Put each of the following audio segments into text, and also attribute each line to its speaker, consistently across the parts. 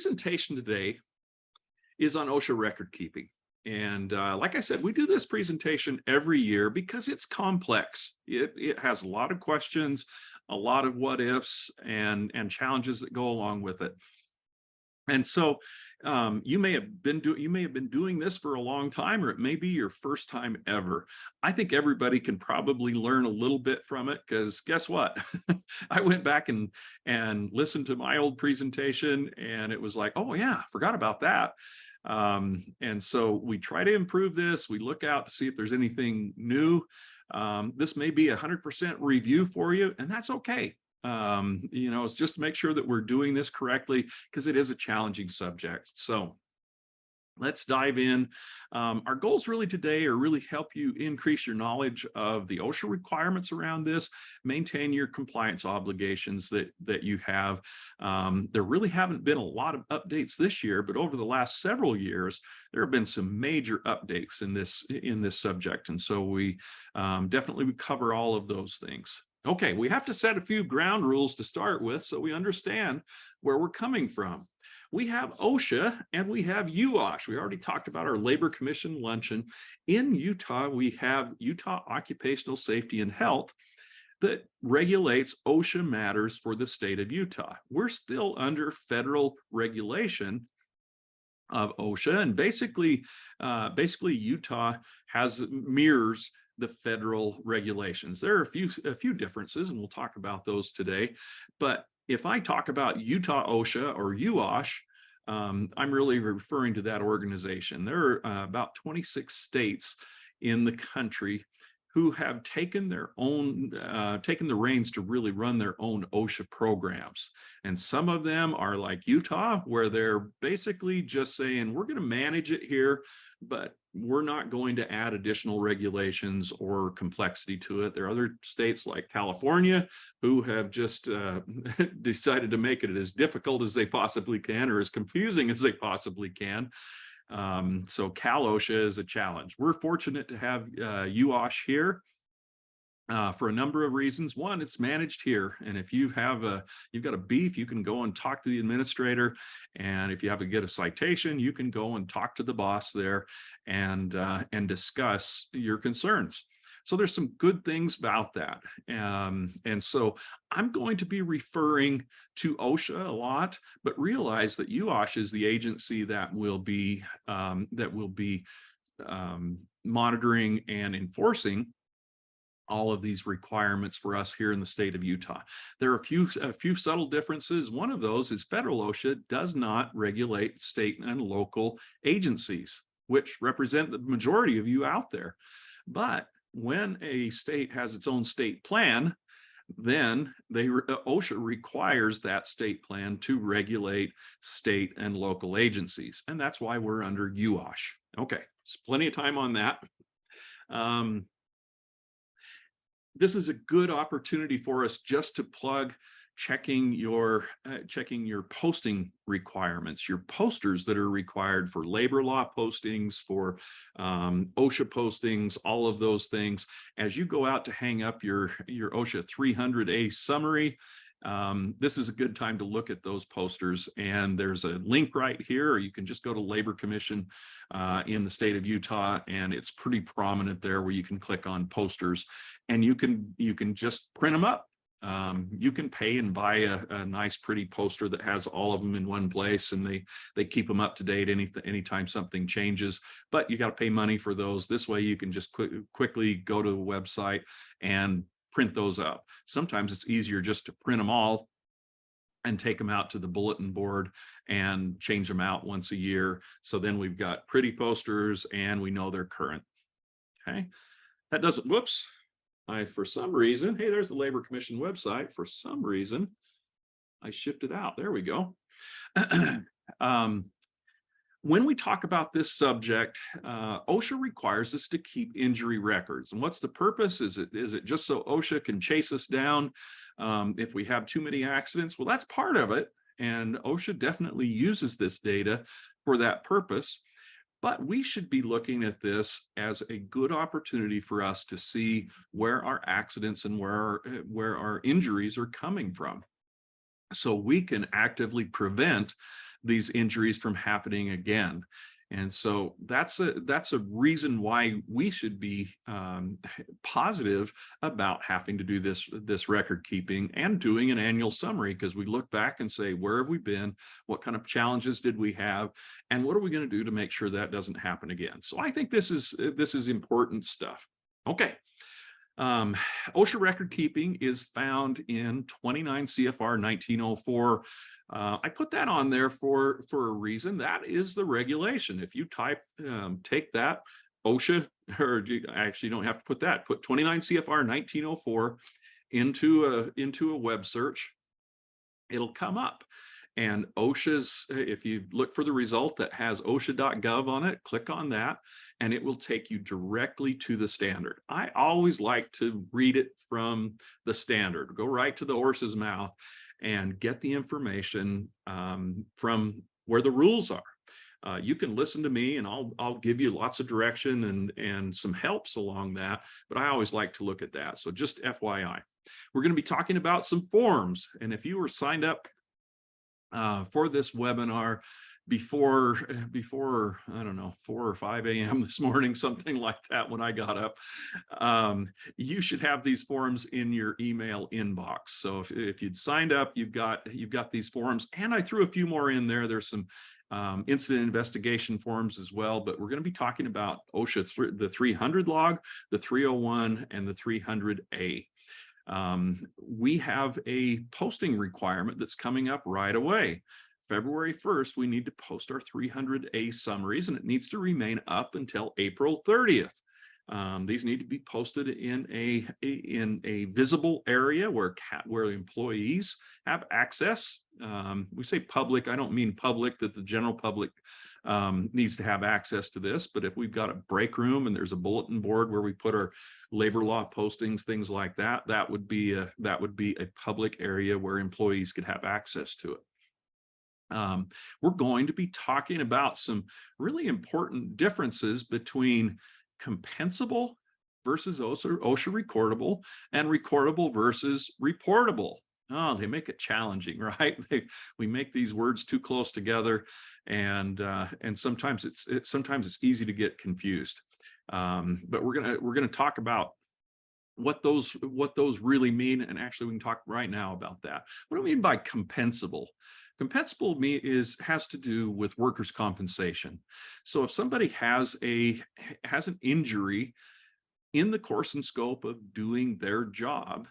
Speaker 1: presentation today is on OSHA record keeping. And like I said, we do this presentation every year because it's complex. It has a lot of questions, a lot of what ifs and challenges that go along with it. And so you may have been doing this for a long time, or it may be your first time ever. I think everybody can probably learn a little bit from it, because guess what? I went back and listened to my old presentation, and it was like, oh yeah, forgot about that. And so we try to improve this. We look out to see if there's anything new. This may be 100% review for you, and that's okay. It's just to make sure that we're doing this correctly, because it is a challenging subject. So let's dive in. Our goals really today are really help you increase your knowledge of the OSHA requirements around this, maintain your compliance obligations that you have. There really haven't been a lot of updates this year, but over the last several years, there have been some major updates in this subject. And so we definitely would cover all of those things. Okay, we have to set a few ground rules to start with so we understand where we're coming from. We have OSHA and we have UOSH. We already talked about our Labor Commission luncheon. In Utah, we have Utah Occupational Safety and Health that regulates OSHA matters for the state of Utah. We're still under federal regulation of OSHA, and basically Utah mirrors the federal regulations. There are a few differences, and we'll talk about those today. But if I talk about Utah OSHA or UOSH, I'm really referring to that organization. There are about 26 states in the country who have taken the reins to really run their own OSHA programs. And some of them are like Utah, where they're basically just saying, we're going to manage it here, but we're not going to add additional regulations or complexity to it. There are other states like California who have just decided to make it as difficult as they possibly can, or as confusing as they possibly can. So Cal OSHA is a challenge. We're fortunate to have UOSH here for a number of reasons. One, it's managed here, and if you've got a beef, you can go and talk to the administrator, and if you have to get a citation, you can go and talk to the boss there and discuss your concerns. So there's some good things about that. And so I'm going to be referring to OSHA a lot, but realize that UOSH is the agency that will be monitoring and enforcing all of these requirements for us here in the state of Utah. There are a few subtle differences. One of those is federal OSHA does not regulate state and local agencies, which represent the majority of you out there. But when a state has its own state plan, then OSHA requires that state plan to regulate state and local agencies. And that's why we're under UOSH. Okay, so plenty of time on that. This is a good opportunity for us just to plug checking your posting requirements, your posters that are required for labor law postings, for OSHA postings, all of those things. As you go out to hang up your OSHA 300A summary, this is a good time to look at those posters. And there's a link right here, or you can just go to Labor Commission in the state of Utah, and it's pretty prominent there where you can click on posters, and you can just print them up. You can pay and buy a nice, pretty poster that has all of them in one place, and they keep them up to date anytime something changes. But you got to pay money for those. This way, you can just quickly go to the website and print those up. Sometimes it's easier just to print them all and take them out to the bulletin board and change them out once a year. So then we've got pretty posters and we know they're current. Okay, that doesn't, whoops. For some reason, hey, there's the Labor Commission website. For some reason, I shifted out. There we go. When we talk about this subject, OSHA requires us to keep injury records. And what's the purpose? Is it just so OSHA can chase us down if we have too many accidents? Well, that's part of it. And OSHA definitely uses this data for that purpose. But we should be looking at this as a good opportunity for us to see where our accidents and where our injuries are coming from. so we can actively prevent these injuries from happening again. And so that's a reason why we should be positive about having to do this record keeping and doing an annual summary, because we look back and say, where have we been? What kind of challenges did we have? And what are we going to do to make sure that doesn't happen again? So I think this is important stuff. Okay. OSHA record keeping is found in 29 CFR 1904. I put that on there for a reason. That is the regulation. If you take that OSHA, or actually you don't have to put that, put 29 CFR 1904 into a web search, it'll come up. And OSHA's, if you look for the result that has OSHA.gov on it, click on that, and it will take you directly to the standard. I always like to read it from the standard, go right to the horse's mouth and get the information from where the rules are. You can listen to me and I'll give you lots of direction and some helps along that, but I always like to look at that. So just FYI, we're going to be talking about some forms. And if you were signed up for this webinar before I don't know, 4 or 5 a.m. this morning, something like that, when I got up, you should have these forms in your email inbox. So if you'd signed up, you've got these forms, and I threw a few more in there. There's some incident investigation forms as well, but we're going to be talking about OSHA, the 300 log, the 301, and the 300A. We have a posting requirement that's coming up right away. February 1st, we need to post our 300A summaries, and it needs to remain up until April 30th. These need to be posted in a visible area where employees have access. We say public, I don't mean public that the general public needs to have access to this, but if we've got a break room and there's a bulletin board where we put our labor law postings, things like that, that would be a public area where employees could have access to it. We're going to be talking about some really important differences between compensable versus OSHA recordable, and recordable versus reportable. Oh, they make it challenging, right? We make these words too close together, and sometimes it's easy to get confused. But we're gonna talk about what those really mean, and actually we can talk right now about that. What do I mean by compensable? Compensable has to do with workers' compensation. So if somebody has an injury in the course and scope of doing their job,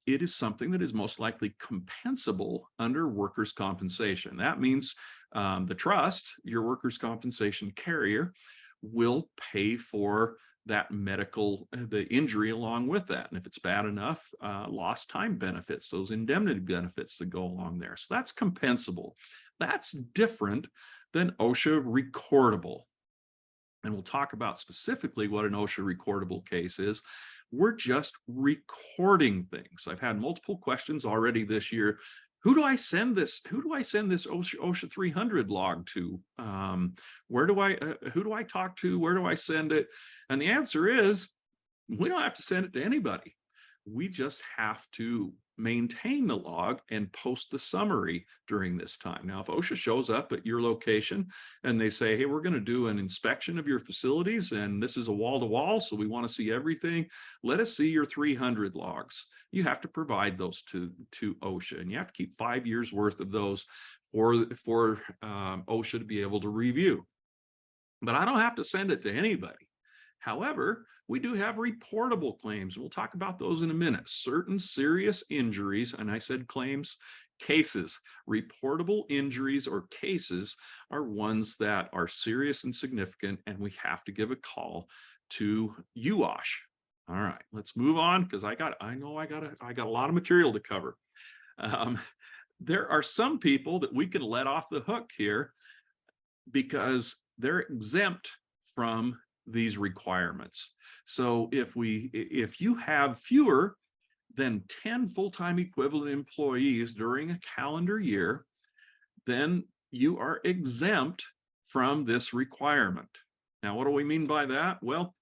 Speaker 1: it is something that is most likely compensable under workers' compensation. That means the trust, your workers' compensation carrier, will pay for that the injury along with that. And if it's bad enough, lost time benefits, those indemnity benefits that go along there. So that's compensable. That's different than OSHA recordable. And we'll talk about specifically what an OSHA recordable case is. We're just recording things. I've had multiple questions already this year. Who do I send this OSHA 300 log to? Who do I talk to? Where do I send it? And the answer is, we don't have to send it to anybody. We just have to maintain the log and post the summary during this time. Now, if OSHA shows up at your location and they say, hey, we're going to do an inspection of your facilities, and this is a wall-to-wall, so we want to see everything, let us see your 300 logs. You have to provide those to OSHA, and you have to keep 5 years worth of those for OSHA to be able to review. But I don't have to send it to anybody. However, we do have reportable claims. We'll talk about those in a minute. Certain serious injuries, and I said claims, cases. Reportable injuries or cases are ones that are serious and significant, and we have to give a call to UOSH. All right, let's move on, because I got a lot of material to cover. There are some people that we can let off the hook here because they're exempt from these requirements. So if you have fewer than 10 full-time equivalent employees during a calendar year, then you are exempt from this requirement. Now, what do we mean by that? Well,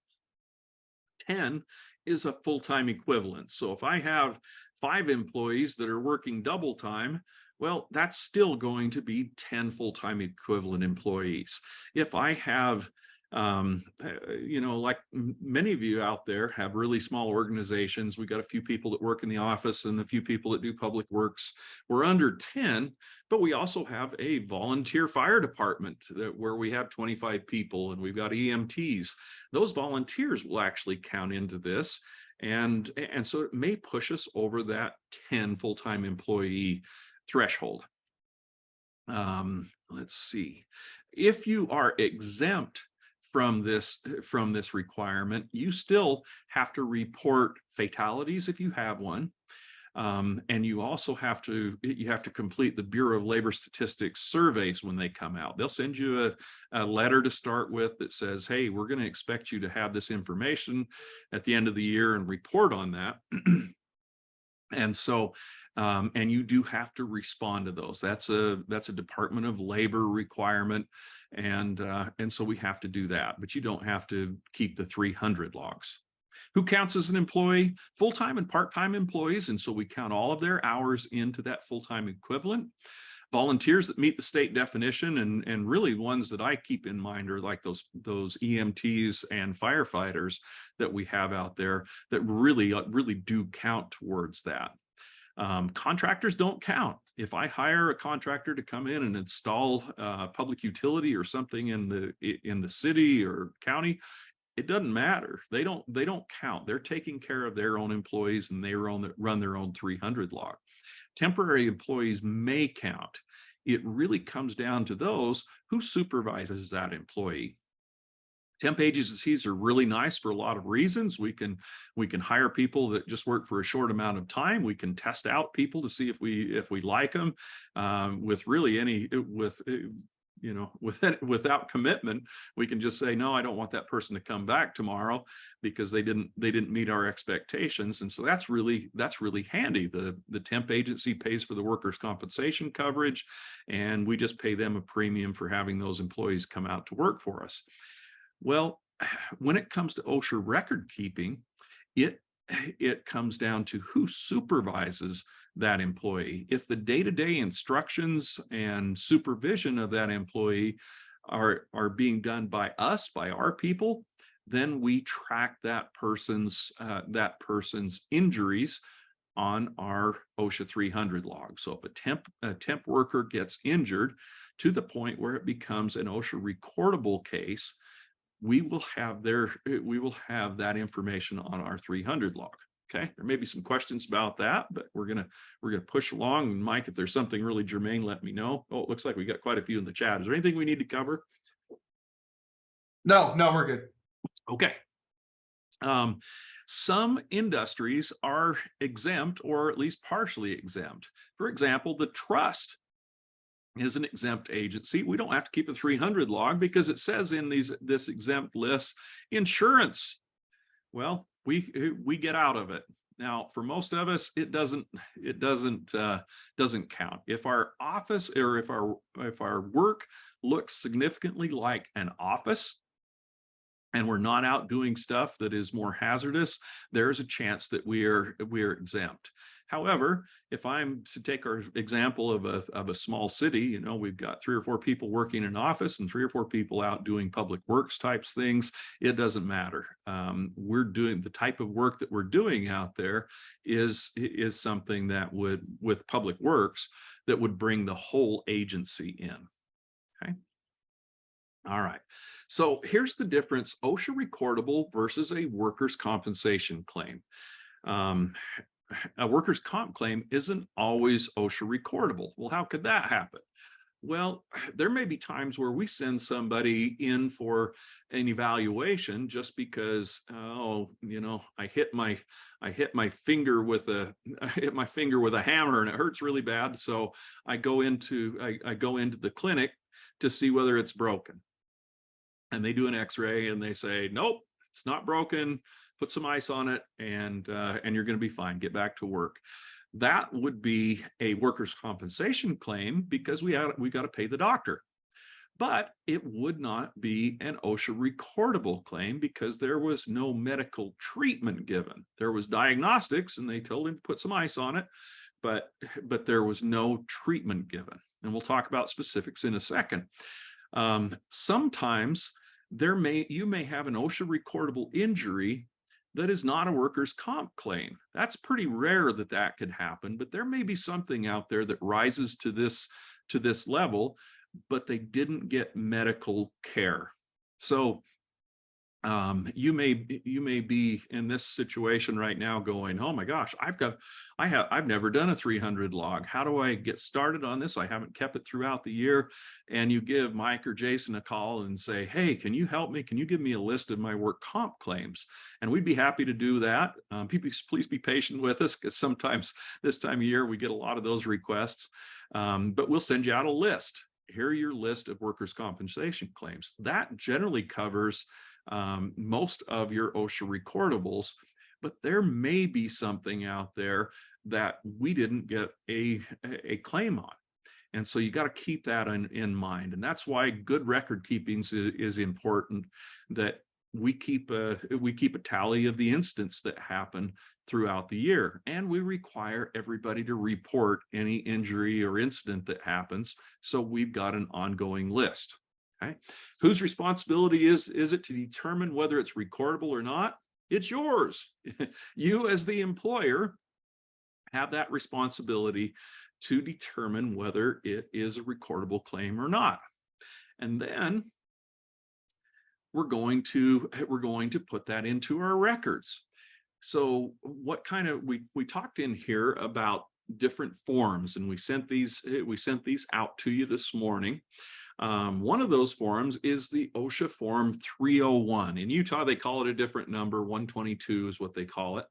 Speaker 1: 10 is a full-time equivalent. So if I have 5 employees that are working double time, well, that's still going to be 10 full-time equivalent employees. If I have, like many of you out there have really small organizations, we got a few people that work in the office and a few people that do public works. We're under 10, but we also have a volunteer fire department where we have 25 people, and we've got EMTs. Those volunteers will actually count into this. And so it may push us over that 10 full-time employee threshold. Let's see. If you are exempt from this requirement, you still have to report fatalities if you have one. And you also have to complete the Bureau of Labor Statistics surveys when they come out. They'll send you a letter to start with that says, hey, we're going to expect you to have this information at the end of the year and report on that. And so, and you do have to respond to those. That's a Department of Labor requirement. And so we have to do that, but you don't have to keep the 300 logs. Who counts as an employee? Full-time and part-time employees. And so we count all of their hours into that full-time equivalent. Volunteers that meet the state definition, and really ones that I keep in mind are like those EMTs and firefighters that we have out there that really do count towards that. Contractors don't count. If I hire a contractor to come in and install public utility or something in the city or county, it doesn't matter. They don't count. They're taking care of their own employees, and they run their own 300 log. Temporary employees may count. It really comes down to those who supervises that employee. Temp agencies are really nice for a lot of reasons. We can hire people that just work for a short amount of time. We can test out people to see if we like them without commitment. We can just say, no, I don't want that person to come back tomorrow because they didn't meet our expectations. And so that's really handy. The temp agency pays for the workers' compensation coverage, and we just pay them a premium for having those employees come out to work for us. Well, when it comes to OSHA record keeping, it comes down to who supervises that employee. If the day-to-day instructions and supervision of that employee are being done by us, by our people, then we track that person's injuries on our OSHA 300 log. So if a temp worker gets injured to the point where it becomes an OSHA recordable case, we will have that information on our 300 log. Okay, there may be some questions about that, but we're gonna push along. And Mike, if there's something really germane, let me know. Oh, it looks like we got quite a few in the chat. Is there anything we need to cover?
Speaker 2: No, we're good.
Speaker 1: Okay. Some industries are exempt, or at least partially exempt. For example, the trust is an exempt agency. We don't have to keep a 300 log because it says in this exempt list, insurance. Well, we get out of it. Now, for most of us, it doesn't count. If our office or if our work looks significantly like an office, and we're not out doing stuff that is more hazardous, there's a chance that we're exempt. However, if I'm to take our example of a small city, we've got 3 or 4 people working in an office and 3 or 4 people out doing public works types things, it doesn't matter. We're doing the type of work that we're doing out there is something that would, with public works, that would bring the whole agency in. Okay. All right. So here's the difference: OSHA recordable versus a workers' compensation claim. A workers' comp claim isn't always OSHA recordable. Well, how could that happen? Well, there may be times where we send somebody in for an evaluation just because, I hit my finger with a hammer and it hurts really bad. So I go into the clinic to see whether it's broken. And they do an X-ray and they say, nope, it's not broken. Put some ice on it, and you're going to be fine. Get back to work. That would be a workers' compensation claim because we got to pay the doctor. but it would not be an OSHA recordable claim because there was no medical treatment given. There was diagnostics, and they told him to put some ice on it, but there was no treatment given. And we'll talk about specifics in a second. Sometimes you may have an OSHA recordable injury that is not a workers' comp claim. That's pretty rare that that could happen, but there may be something out there that rises to this level, but they didn't get medical care. So you may be in this situation right now going, oh my gosh, I've never done a 300 log. How do I get started on this? I haven't kept it throughout the year. And you give Mike or Jason a call and say, hey, can you help me? Can you give me a list of my work comp claims? And we'd be happy to do that. Please be patient with us, because sometimes this time of year we get a lot of those requests, but we'll send you out a list. Here are your list of workers' compensation claims. That generally covers most of your OSHA recordables, but there may be something out there that we didn't get a claim on. And so you got to keep that in mind. And that's why good record keeping is important, that we keep a tally of the incidents that happen throughout the year. And we require everybody to report any injury or incident that happens. So we've got an ongoing list. Okay. Whose responsibility is it to determine whether it's recordable or not? It's yours. You, as the employer, have that responsibility to determine whether it is a recordable claim or not. And then we're going to put that into our records. So what kind of, we talked in here about different forms, and we sent these out to you this morning. One of those forms is the OSHA form 301. In Utah, they call it a different number. 122 is what they call it.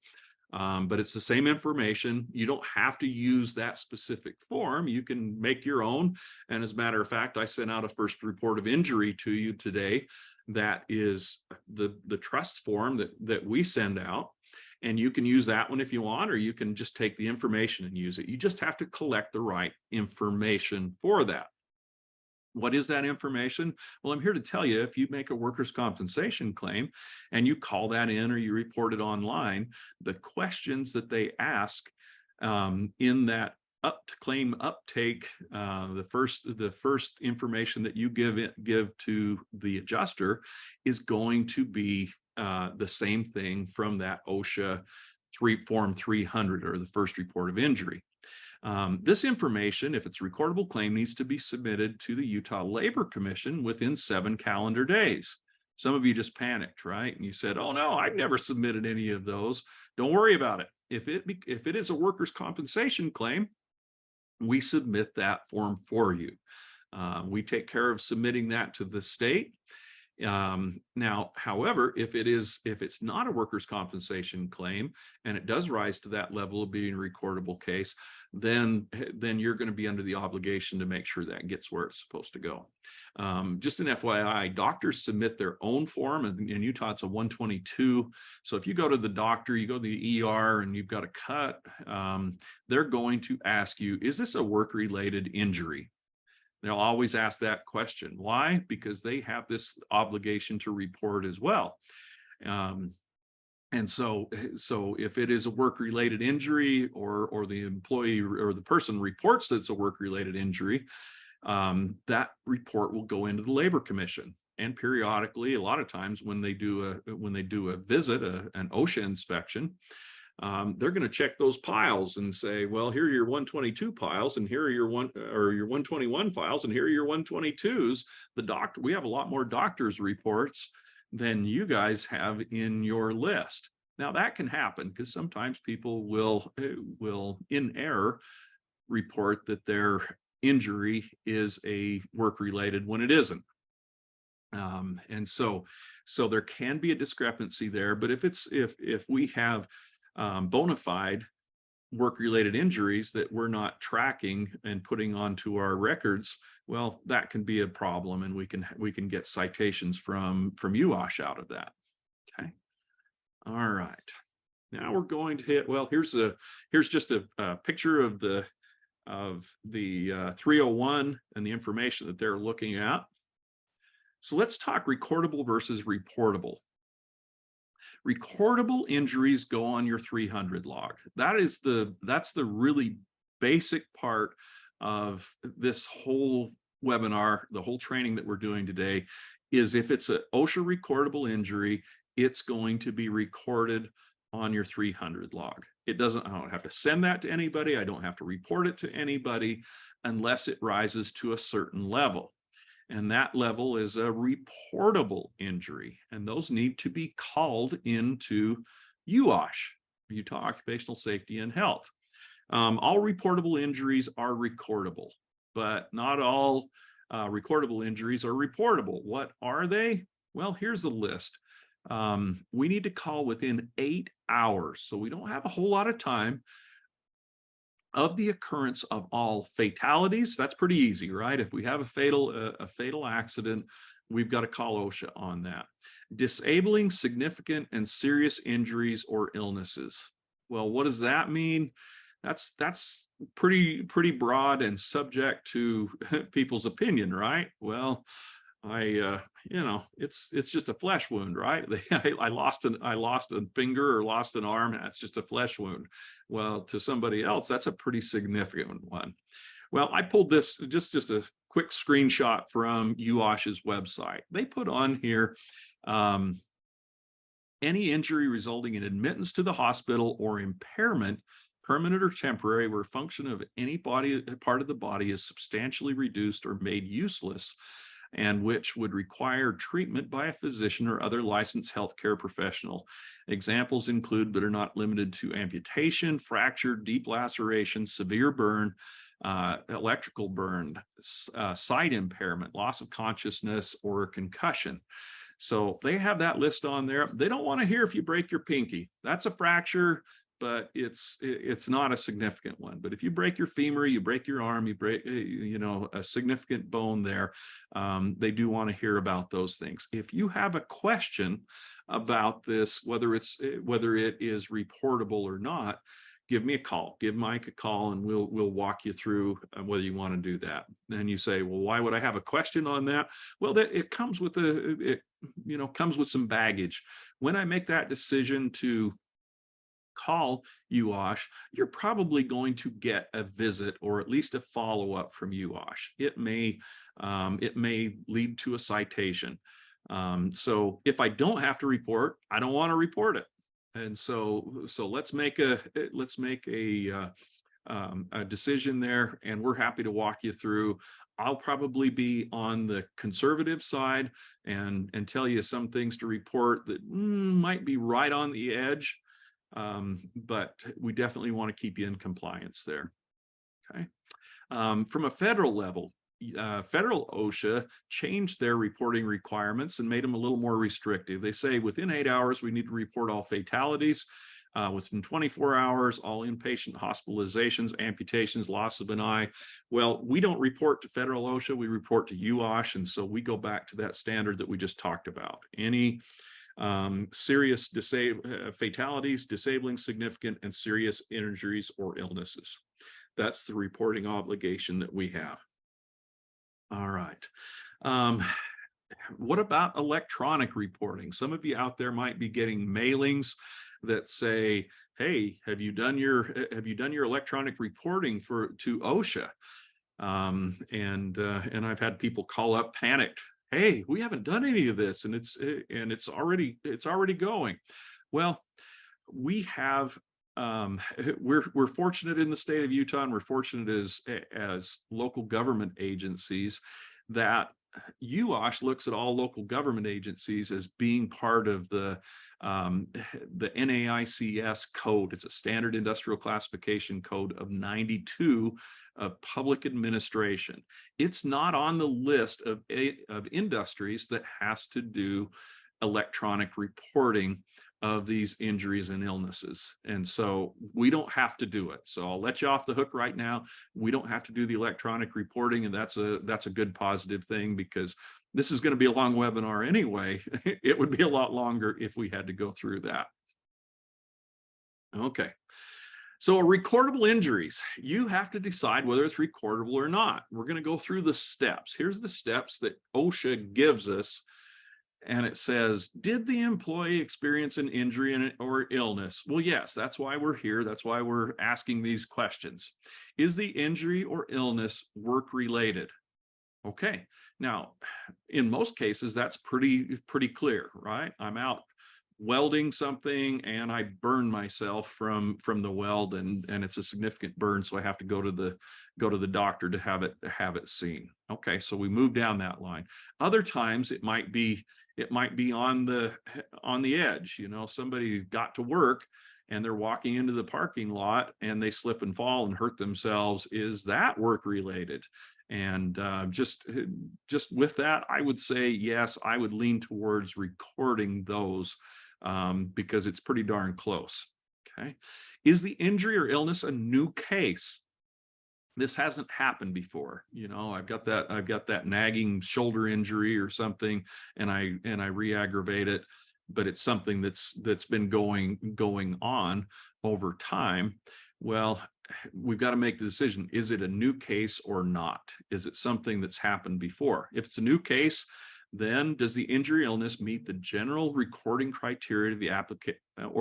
Speaker 1: But it's the same information. You don't have to use that specific form. You can make your own. And as a matter of fact, I sent out a first report of injury to you today. That is the trust form that we send out. And you can use that one if you want, or you can just take the information and use it. You just have to collect the right information for that. What is that information? Well, I'm here to tell you, if you make a workers' compensation claim and you call that in or you report it online, the questions that they ask in that claim uptake, the first information that you give to the adjuster is going to be the same thing from that OSHA form 300, or the first report of injury. This information, if it's a recordable claim, needs to be submitted to the Utah Labor Commission within 7 calendar days. Some of you just panicked, right? And you said, oh no, I've never submitted any of those. Don't worry about it. If it is a workers' compensation claim, we submit that form for you. We take care of submitting that to the state. Now, however, if it's not a workers' compensation claim and it does rise to that level of being a recordable case, then you're going to be under the obligation to make sure that gets where it's supposed to go. Just an FYI, doctors submit their own form, and in Utah it's a 122. So if you go to the doctor, you go to the ER and you've got a cut, they're going to ask you, is this a work-related injury? They'll always ask that question. Why? Because they have this obligation to report as well. And so if it is a work-related injury, or the employee or the person reports that it's a work-related injury, that report will go into the Labor Commission. And periodically, a lot of times when they do a visit, an OSHA inspection, they're going to check those piles and say, well, here are your 122 piles, and here are your 121 files, and here are your 122s. We have a lot more doctors' reports than you guys have in your list. Now that can happen because sometimes people will in error report that their injury is a work-related when it isn't. And so there can be a discrepancy there. But if we have bona fide work-related injuries that we're not tracking and putting onto our records, well, that can be a problem, and we can get citations from UOSH out of that. Okay. All right. Now we're going to hit. Well, here's just a picture of the 301 and the information that they're looking at. So let's talk recordable versus reportable. Recordable injuries go on your 300 log. That's the really basic part of this whole webinar, the whole training that we're doing today, is if it's an OSHA recordable injury, it's going to be recorded on your 300 log. I don't have to send that to anybody. I don't have to report it to anybody unless it rises to a certain level. And that level is a reportable injury. And those need to be called into UOSH, Utah Occupational Safety and Health. All reportable injuries are recordable, but not all recordable injuries are reportable. What are they? Well, here's the list. We need to call within 8 hours. So we don't have a whole lot of time of the occurrence of all fatalities. That's pretty easy, right? If we have a fatal accident, we've got to call OSHA on that. Disabling significant and serious injuries or illnesses. Well, what does that mean? That's pretty broad and subject to people's opinion, right? Well, it's just a flesh wound, right? I lost a finger or lost an arm. That's just a flesh wound. Well, to somebody else, that's a pretty significant one. Well, I pulled this just a quick screenshot from UOSH's website. They put on here any injury resulting in admittance to the hospital or impairment, permanent or temporary, where function of any part of the body is substantially reduced or made useless, and which would require treatment by a physician or other licensed healthcare professional. Examples include, but are not limited to, amputation, fracture, deep laceration, severe burn, electrical burn, sight impairment, loss of consciousness, or concussion. So they have that list on there. They don't want to hear if you break your pinky. That's a fracture, but it's not a significant one. But if you break your femur, you break your arm, you break a significant bone there, they do want to hear about those things. If you have a question about this, whether it is reportable or not, give me a call. Give Mike a call, and we'll walk you through whether you want to do that. Then you say, well, why would I have a question on that? Well, it comes with comes with some baggage. When I make that decision to call UOSH, you're probably going to get a visit or at least a follow-up from UOSH. It may lead to a citation. So if I don't have to report, I don't want to report it. And so let's make a decision there, and we're happy to walk you through. I'll probably be on the conservative side and tell you some things to report that might be right on the edge. But we definitely want to keep you in compliance there. Okay. From a federal level, federal OSHA changed their reporting requirements and made them a little more restrictive. They say within 8 hours, we need to report all fatalities. Within 24 hours, all inpatient hospitalizations, amputations, loss of an eye. Well, we don't report to federal OSHA, we report to UOSH, and so we go back to that standard that we just talked about. Any serious fatalities, disabling significant and serious injuries or illnesses. That's the reporting obligation that we have. All right. What about electronic reporting? Some of you out there might be getting mailings that say, hey, have you done your electronic reporting to OSHA? And I've had people call up panicked. Hey, we haven't done any of this, and it's already going. Well, we have we're fortunate in the state of Utah, and we're fortunate as local government agencies that UOSH looks at all local government agencies as being part of the NAICS code. It's a standard industrial classification code of 92 of public administration. It's not on the list of industries that has to do electronic reporting of these injuries and illnesses. And so we don't have to do it. So I'll let you off the hook right now. We don't have to do the electronic reporting, and that's a good positive thing, because this is going to be a long webinar anyway. It would be a lot longer if we had to go through that. Okay. So recordable injuries, you have to decide whether it's recordable or not. We're going to go through the steps. Here's the steps that OSHA gives us. And it says, did the employee experience an injury or illness? Well, yes, that's why we're here. That's why we're asking these questions. Is the injury or illness work-related? Okay. Now, in most cases, that's pretty clear, right? I'm out welding something and I burn myself from the weld, and it's a significant burn, so I have to go to the doctor to have it seen. Okay, so we move down that line. Other times it might be on the edge. You know, somebody got to work and they're walking into the parking lot and they slip and fall and hurt themselves. Is that work related? And just with that, I would say yes, I would lean towards recording those because it's pretty darn close. Okay. Is the injury or illness a new case? This hasn't happened before. You know, I've got that nagging shoulder injury or something, and I re-aggravate it, but it's something that's been going on over time. Well, we've got to make the decision. Is it a new case or not? Is it something that's happened before? If it's a new case, then does the injury illness meet the general recording criteria of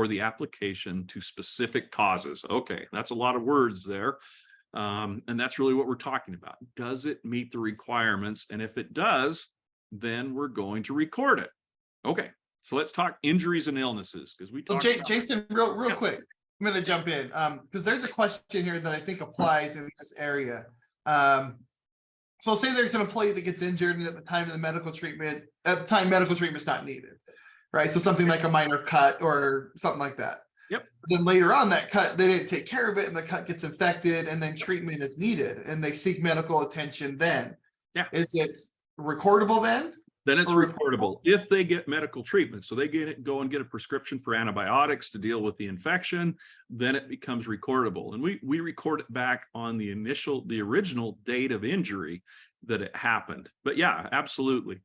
Speaker 1: the application to specific causes? Okay, that's a lot of words there. And that's really what we're talking about. Does it meet the requirements? And if it does, then we're going to record it. Okay, so let's talk injuries and illnesses, because we talked about
Speaker 2: Jason, real quick, I'm going to jump in because there's a question here that I think applies in this area. So say there's an employee that gets injured, and at the time medical treatment is not needed, right? So something like a minor cut or something like that.
Speaker 1: Yep.
Speaker 2: Then later on, that cut, they didn't take care of it, and the cut gets infected, and then treatment is needed, and they seek medical attention then.
Speaker 1: Yeah.
Speaker 2: Is it recordable then?
Speaker 1: Then it's reportable if they get medical treatment. So they go and get a prescription for antibiotics to deal with the infection, then it becomes recordable. And we record it back on the original date of injury that it happened. But yeah, absolutely.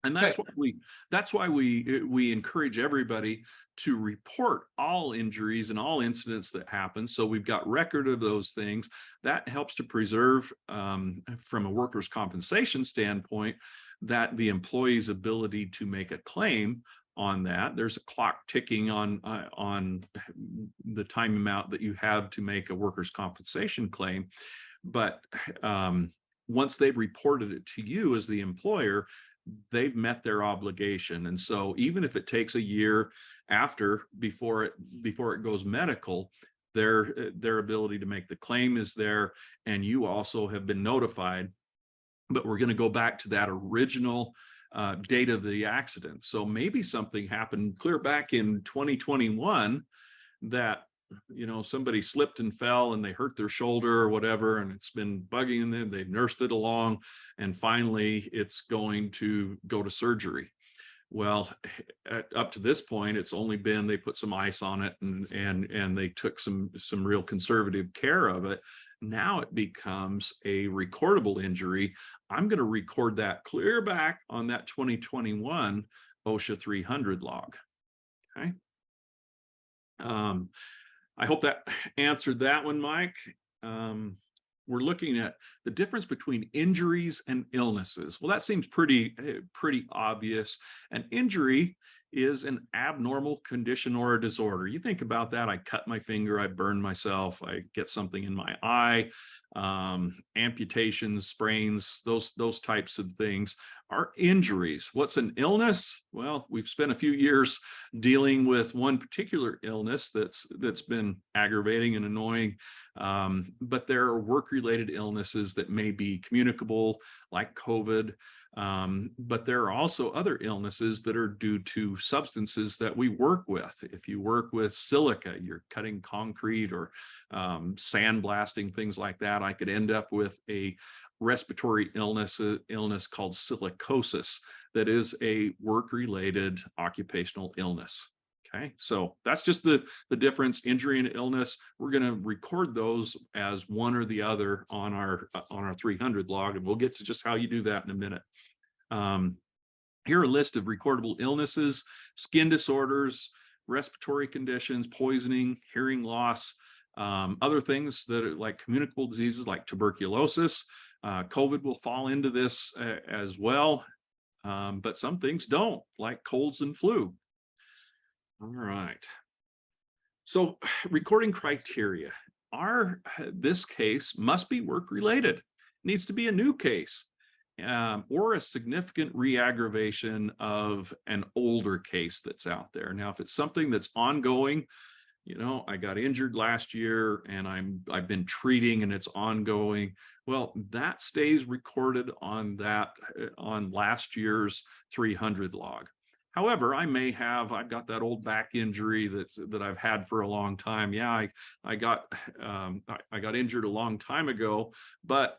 Speaker 1: And that's why we encourage everybody to report all injuries and all incidents that happen. So we've got record of those things. That helps to preserve, from a workers' compensation standpoint, that the employee's ability to make a claim on that. There's a clock ticking on the time amount that you have to make a workers' compensation claim. But once they've reported it to you as the employer, they've met their obligation. And so even if it takes a year before it goes medical, their ability to make the claim is there, and you also have been notified. But we're going to go back to that original date of the accident. So maybe something happened clear back in 2021 that, you know, somebody slipped and fell and they hurt their shoulder or whatever, and it's been bugging them. They've nursed it along, and finally it's going to go to surgery. Well, up to this point, it's only been, they put some ice on it and they took some real conservative care of it. Now it becomes a recordable injury. I'm going to record that clear back on that 2021 OSHA 300 log. Okay. I hope that answered that one, Mike. We're looking at the difference between injuries and illnesses. Well, that seems pretty obvious. An injury is an abnormal condition or a disorder. You think about that. I cut my finger, I burn myself, I get something in my eye, amputations, sprains, those types of things are injuries. What's an illness? Well, we've spent a few years dealing with one particular illness that's been aggravating and annoying, but there are work-related illnesses that may be communicable, like COVID. But there are also other illnesses that are due to substances that we work with. If you work with silica, you're cutting concrete or sandblasting, things like that, I could end up with a respiratory illness called silicosis that is a work-related occupational illness. Okay, so that's just the difference, injury and illness. We're going to record those as one or the other on our 300 log, and we'll get to just how you do that in a minute. Here are a list of recordable illnesses: skin disorders, respiratory conditions, poisoning, hearing loss, Other things that are like communicable diseases like tuberculosis, COVID will fall into this as well. But some things don't, like colds and flu. All right. So recording criteria. This case must be work related. Needs to be a new case or a significant re-aggravation of an older case that's out there. Now, if it's something that's ongoing, I got injured last year and I've been treating and it's ongoing. Well, that stays recorded on last year's 300 log. However, I've got that old back injury that I've had for a long time. Yeah, I got injured a long time ago, but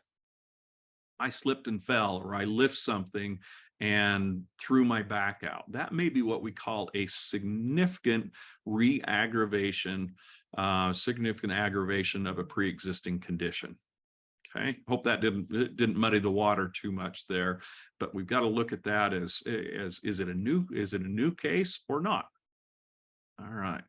Speaker 1: I slipped and fell, or I lift something and threw my back out. That may be what we call a significant re-aggravation, significant aggravation of a pre-existing condition. Okay, hope that didn't muddy the water too much there, but we've got to look at that as is it a new case or not? All right.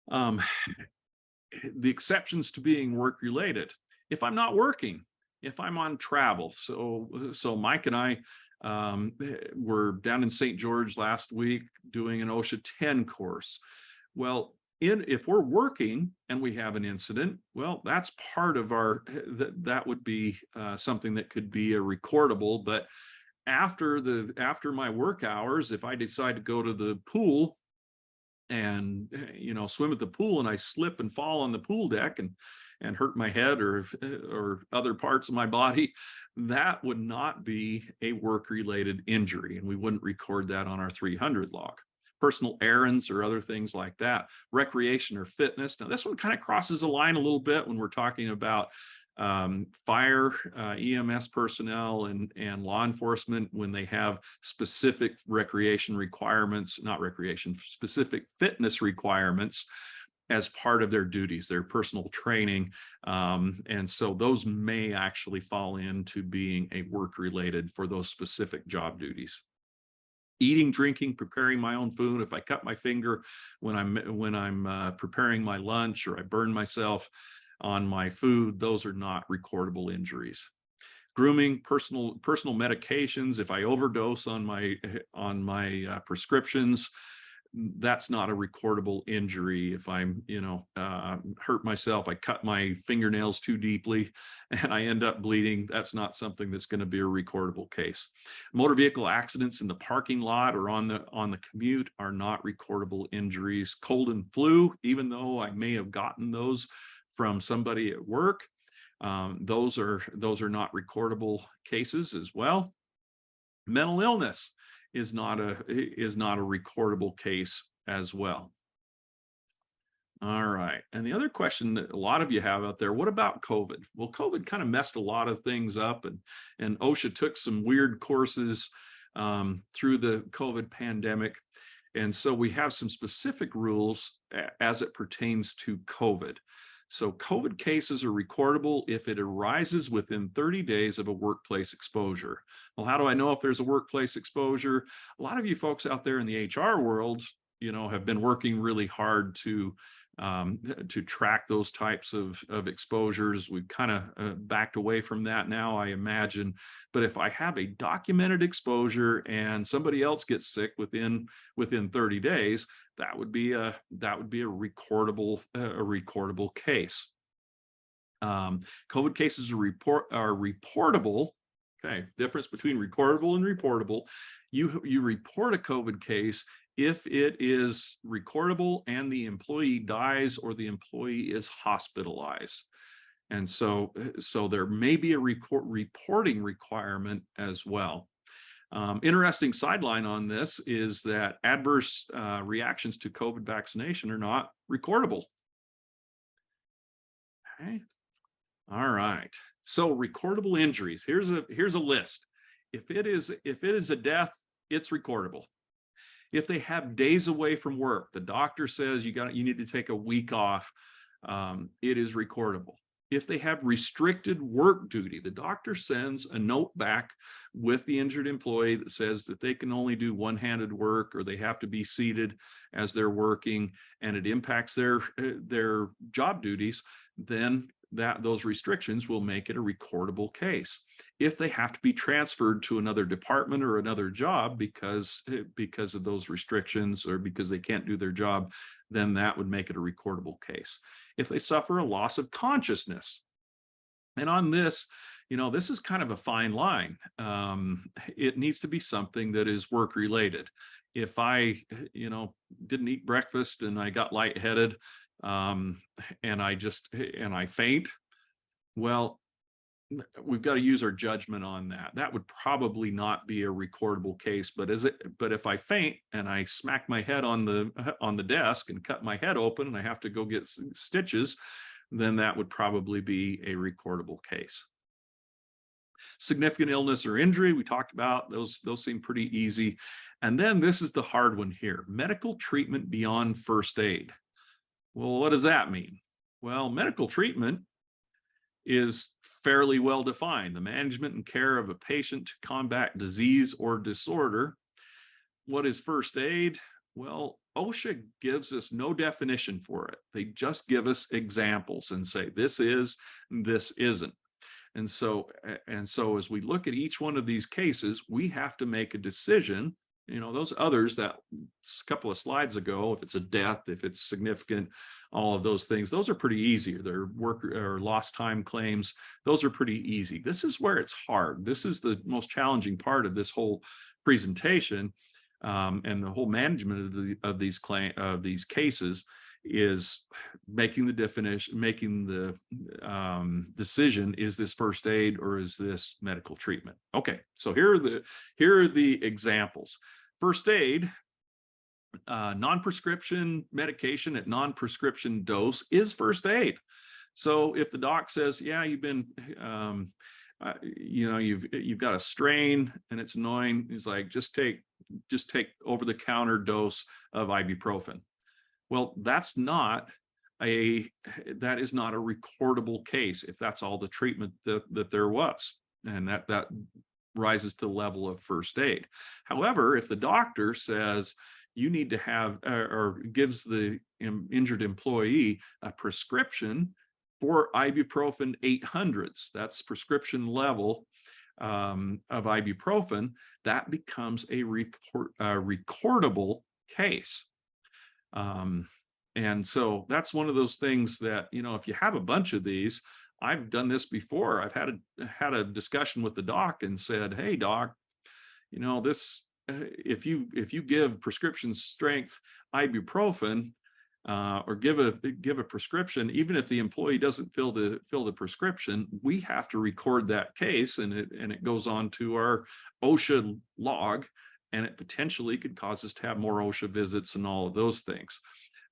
Speaker 1: The exceptions to being work related. If I'm not working, if I'm on travel, so Mike and I were down in St. George last week doing an OSHA 10 course. Well, if we're working and we have an incident, well, that's part of that would be something that could be a recordable. But after my work hours, if I decide to go to the pool and swim at the pool and I slip and fall on the pool deck and hurt my head or other parts of my body, that would not be a work-related injury, and we wouldn't record that on our 300 log. Personal errands or other things like that. Recreation or fitness. Now, this one kind of crosses a line a little bit when we're talking about fire, EMS personnel and law enforcement when they have specific specific fitness requirements as part of their duties, their personal training. And so those may actually fall into being a work-related for those specific job duties. Eating, drinking, preparing my own food. If I cut my finger when I'm preparing my lunch, or I burn myself on my food, those are not recordable injuries. Grooming, personal medications. If I overdose on my prescriptions, that's not a recordable injury. If I'm, hurt myself, I cut my fingernails too deeply and I end up bleeding, that's not something that's going to be a recordable case. Motor vehicle accidents in the parking lot or on the commute are not recordable injuries. Cold and flu, even though I may have gotten those from somebody at work, those are not recordable cases as well. Mental illness is not a recordable case as well. All right. And the other question that a lot of you have out there, what about COVID? Well, COVID kind of messed a lot of things up, and OSHA took some weird courses through the COVID pandemic. And so we have some specific rules as it pertains to COVID. So COVID cases are recordable if it arises within 30 days of a workplace exposure. Well, how do I know if there's a workplace exposure? A lot of you folks out there in the HR world, have been working really hard to track those types of exposures. We've kind of backed away from that now, I imagine. But if I have a documented exposure and somebody else gets sick within 30 days, that would be a recordable case. COVID cases are reportable. Okay, difference between recordable and reportable. You report a COVID case if it is recordable and the employee dies or the employee is hospitalized. And so there may be a reporting requirement as well. Interesting sideline on this is that adverse reactions to COVID vaccination are not recordable. Okay. All right. So recordable injuries. Here's a list. If it is a death, it's recordable. If they have days away from work, the doctor says you need to take a week off, it is recordable. if they have restricted work duty, the doctor sends a note back with the injured employee that says that they can only do one-handed work, or they have to be seated as they're working, and it impacts their job duties, then those restrictions will make it a recordable case. If they have to be transferred to another department or another job because of those restrictions, or because they can't do their job, then that would make it a recordable case. If they suffer a loss of consciousness, and on this, this is kind of a fine line. It needs to be something that is work related. If I, didn't eat breakfast and I got lightheaded, and I faint, well, we've got to use our judgment on that. That would probably not be a recordable case, but if I faint and I smack my head on the desk and cut my head open and I have to go get stitches, then that would probably be a recordable case. Significant illness or injury, we talked about, those seem pretty easy. And then this is the hard one here: medical treatment beyond first aid. Well, what does that mean? Well, medical treatment is fairly well defined: the management and care of a patient to combat disease or disorder. What is first aid? Well, OSHA gives us no definition for it. They just give us examples and say, this is, this isn't. And so as we look at each one of these cases, we have to make a decision. Those others, that couple of slides ago, if it's a death, if it's significant, all of those things, those are pretty easy. They're work or lost time claims. Those are pretty easy. This is where it's hard. This is the most challenging part of this whole presentation, and the whole management of these cases is making the definition, making the decision: is this first aid or is this medical treatment? Okay, so here are the examples. First aid, non-prescription medication at non-prescription dose is first aid. So if the doc says, yeah, you've been you've got a strain and it's annoying, he's like, just take over-the-counter dose of ibuprofen. Well, that is not a recordable case if that's all the treatment that there was, and that rises to the level of first aid. However, if the doctor says you need to have, or gives the injured employee a prescription for ibuprofen 800s, that's prescription level of ibuprofen, that becomes a recordable case. And so that's one of those things that, if you have a bunch of these, I've done this before. I've had a discussion with the doc and said, hey doc, this, if you give prescription strength ibuprofen, or give a prescription, even if the employee doesn't fill the prescription, we have to record that case, and it goes on to our OSHA log, and it potentially could cause us to have more OSHA visits and all of those things.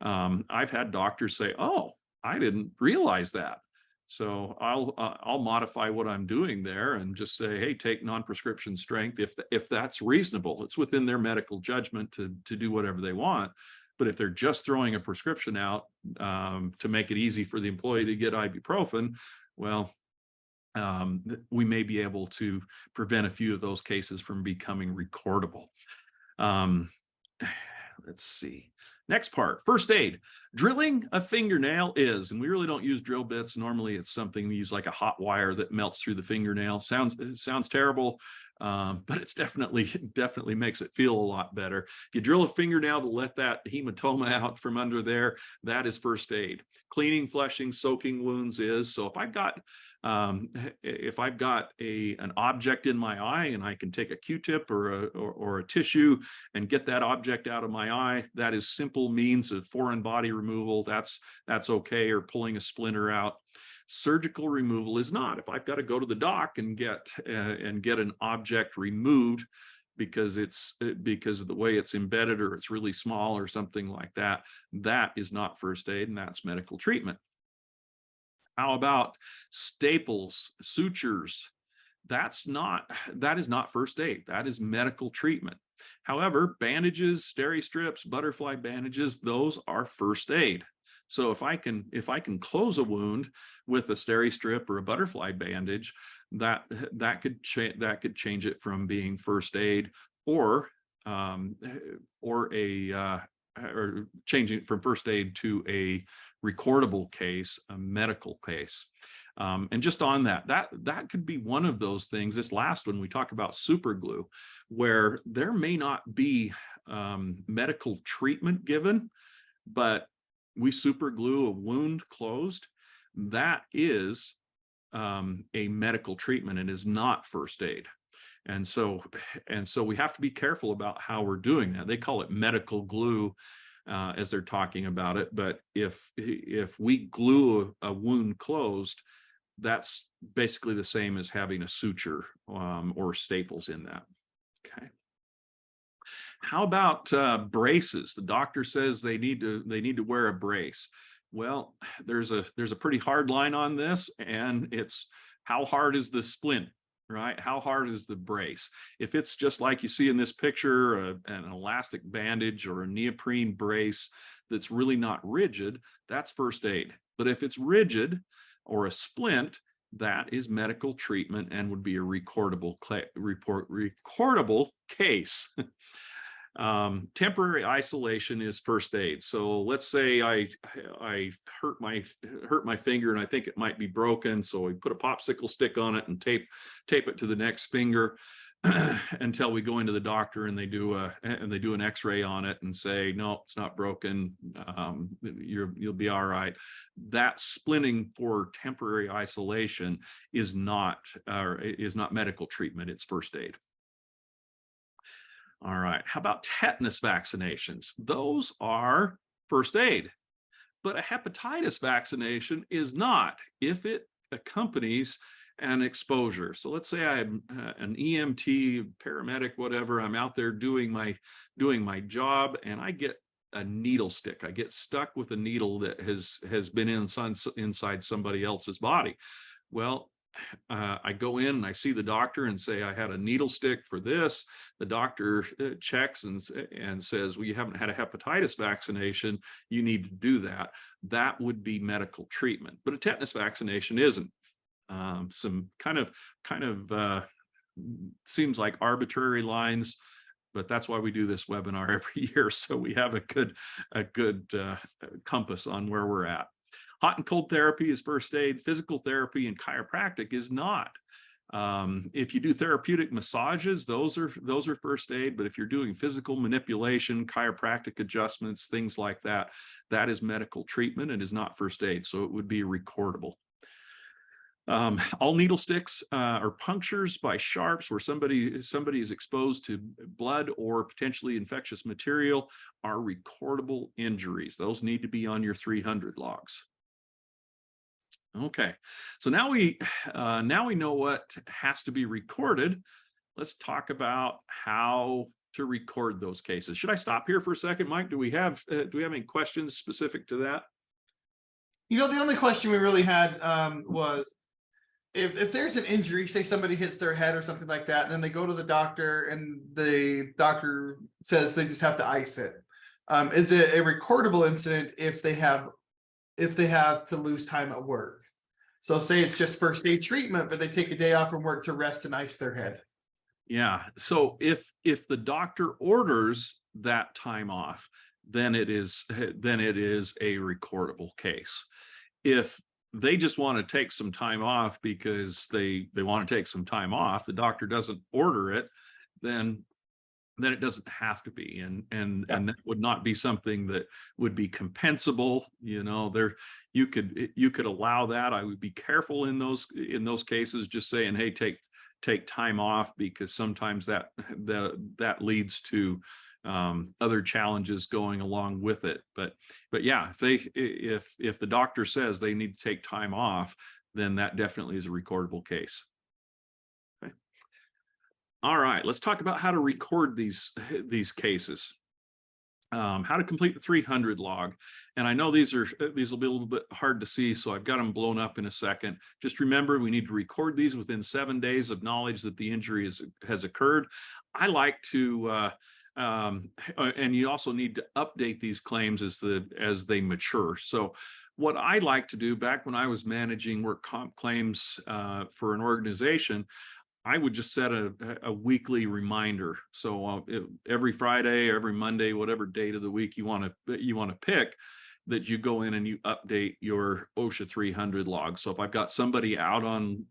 Speaker 1: I've had doctors say, oh, I didn't realize that. So I'll modify what I'm doing there and just say, hey, take non-prescription strength if that's reasonable. It's within their medical judgment to do whatever they want. But if they're just throwing a prescription out to make it easy for the employee to get ibuprofen, well, we may be able to prevent a few of those cases from becoming recordable. Let's see. Next part, first aid. Drilling a fingernail is, and we really don't use drill bits. Normally it's something we use, like a hot wire that melts through the fingernail. Sounds terrible, but it's definitely makes it feel a lot better. If you drill a fingernail to let that hematoma out from under there, that is first aid. Cleaning, flushing, soaking wounds is. So if I've got an object in my eye and I can take a Q-tip or a tissue and get that object out of my eye, that is simple means of foreign body removal. That's okay, or pulling a splinter out. Surgical removal is not. If I've got to go to the doc and get an object removed because of the way it's embedded, or it's really small or something like that, that is not first aid, and that's medical treatment. How about staples, sutures? That is not first aid. That is medical treatment. However, bandages, steri strips, butterfly bandages, those are first aid. So if I can close a wound with a steri strip or a butterfly bandage, that could change it from being first aid or or changing it from first aid to a recordable case, a medical case. And just on that could be one of those things. This last one, we talk about super glue, where there may not be medical treatment given, but we super glue a wound closed. That is a medical treatment and is not first aid. And so we have to be careful about how we're doing that. They call it medical glue as they're talking about it. But if we glue a wound closed, that's basically the same as having a suture or staples in that. Okay. How about braces? The doctor says they need to wear a brace. Well, there's a pretty hard line on this, and it's how hard is the splint, right? How hard is the brace? If it's just like you see in this picture, an elastic bandage or a neoprene brace that's really not rigid, that's first aid. But if it's rigid or a splint, that is medical treatment and would be a recordable case. Temporary isolation is first aid. So let's say I hurt my finger and I think it might be broken. So we put a popsicle stick on it and tape it to the next finger until we go into the doctor and they do an x-ray on it and say, no, it's not broken. You'll be all right. That splinting for temporary isolation is not medical treatment. It's first aid. All right, how about tetanus vaccinations? Those are first aid, but a hepatitis vaccination is not if it accompanies an exposure. So let's say I'm an EMT, paramedic, whatever. I'm out there doing my job and I get a needle stick. I get stuck with a needle that has been inside somebody else's body. Well, I go in and I see the doctor and say, I had a needle stick for this. The doctor checks and says, well, you haven't had a hepatitis vaccination. You need to do that. That would be medical treatment, but a tetanus vaccination isn't. Some kind of seems like arbitrary lines, but that's why we do this webinar every year. So we have a good compass on where we're at. Hot and cold therapy is first aid. Physical therapy and chiropractic is not. If you do therapeutic massages, those are first aid. But if you're doing physical manipulation, chiropractic adjustments, things like that, that is medical treatment and is not first aid. So it would be recordable. All needle sticks or punctures by sharps where somebody is exposed to blood or potentially infectious material are recordable injuries. Those need to be on your 300 logs. Okay, so now we know what has to be recorded. Let's talk about how to record those cases. Should I stop here for a second, Mike? Do we have any questions specific to that?
Speaker 2: You know, the only question we really had was if there's an injury, say somebody hits their head or something like that, and then they go to the doctor and the doctor says they just have to ice it. Is it a recordable incident if they have to lose time at work? So say it's just first aid treatment, but they take a day off from work to rest and ice their head.
Speaker 1: Yeah. So if the doctor orders that time off, then it is a recordable case. If they just want to take some time off because they want to take some time off, the doctor doesn't order it, then it doesn't have to be, and that would not be something that would be compensable. You know, you could allow that. I would be careful in those cases, just saying, hey, take time off, because sometimes that leads to other challenges going along with it. But yeah, if the doctor says they need to take time off, then that definitely is a recordable case. All right, let's talk about how to record these cases. how to complete the 300 log. And I know these will be a little bit hard to see, so I've got them blown up in a second. Just remember, we need to record these within 7 days of knowledge that the injury has occurred. I like to, and you also need to update these claims as they mature. So what I like to do, back when I was managing work comp claims for an organization, I would just set a weekly reminder. So every Friday, every Monday, whatever date of the week you want to pick, that you go in and you update your OSHA 300 log. So if I've got somebody out on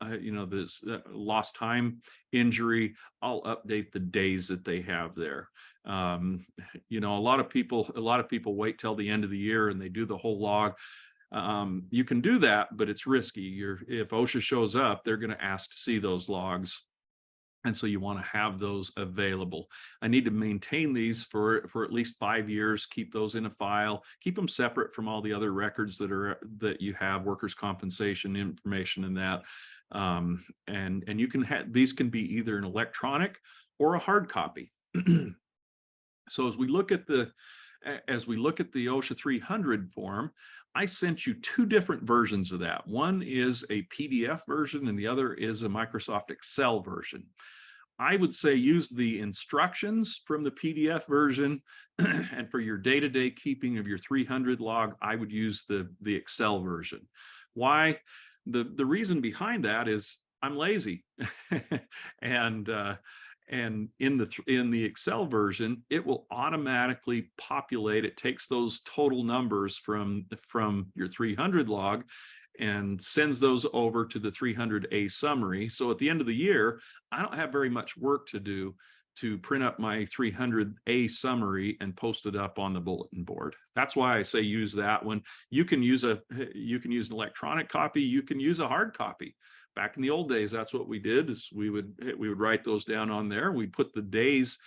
Speaker 1: this lost time injury, I'll update the days that they have there. A lot of people wait till the end of the year and they do the whole log. You can do that, but it's risky. If OSHA shows up, they're going to ask to see those logs. And so you want to have those available. I need to maintain these for at least 5 years, keep those in a file, keep them separate from all the other records that you have, workers' compensation information and that. And you can have, these can be either an electronic or a hard copy. So as we look at the OSHA 300 form, I sent you 2 different versions of that. One is a PDF version and the other is a Microsoft Excel version. I would say use the instructions from the PDF version, and for your day-to-day keeping of your 300 log, I would use the Excel version. Why? The reason behind that is I'm lazy. And in the Excel version, it will automatically populate. It takes those total numbers from your 300 log and sends those over to the 300A summary. So at the end of the year, I don't have very much work to do to print up my 300A summary and post it up on the bulletin board. That's why I say use that one. You can use an electronic copy. You can use a hard copy. Back in the old days, that's what we did. Is we would write those down on there. We'd put the days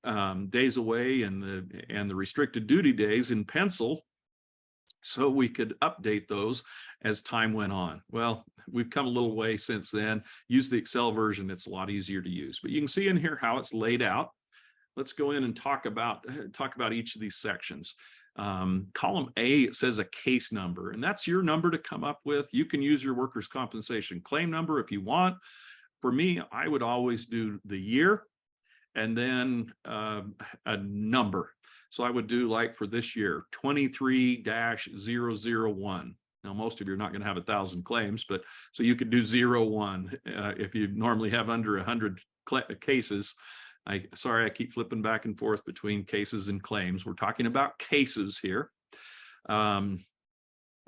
Speaker 1: away and the restricted duty days in pencil, so we could update those as time went on. Well, we've come a little way since then. Use the Excel version. It's a lot easier to use. But you can see in here how it's laid out. Let's go in and talk about each of these sections. Column A, it says a case number, and that's your number to come up with. You can use your workers' compensation claim number if you want. For me, I would always do the year and then a number. So I would do, like for this year, 23-001. Now, most of you are not going to have 1,000 claims, but so you could do 01 if you normally have under 100 cases. Sorry, I keep flipping back and forth between cases and claims. We're talking about cases here. We're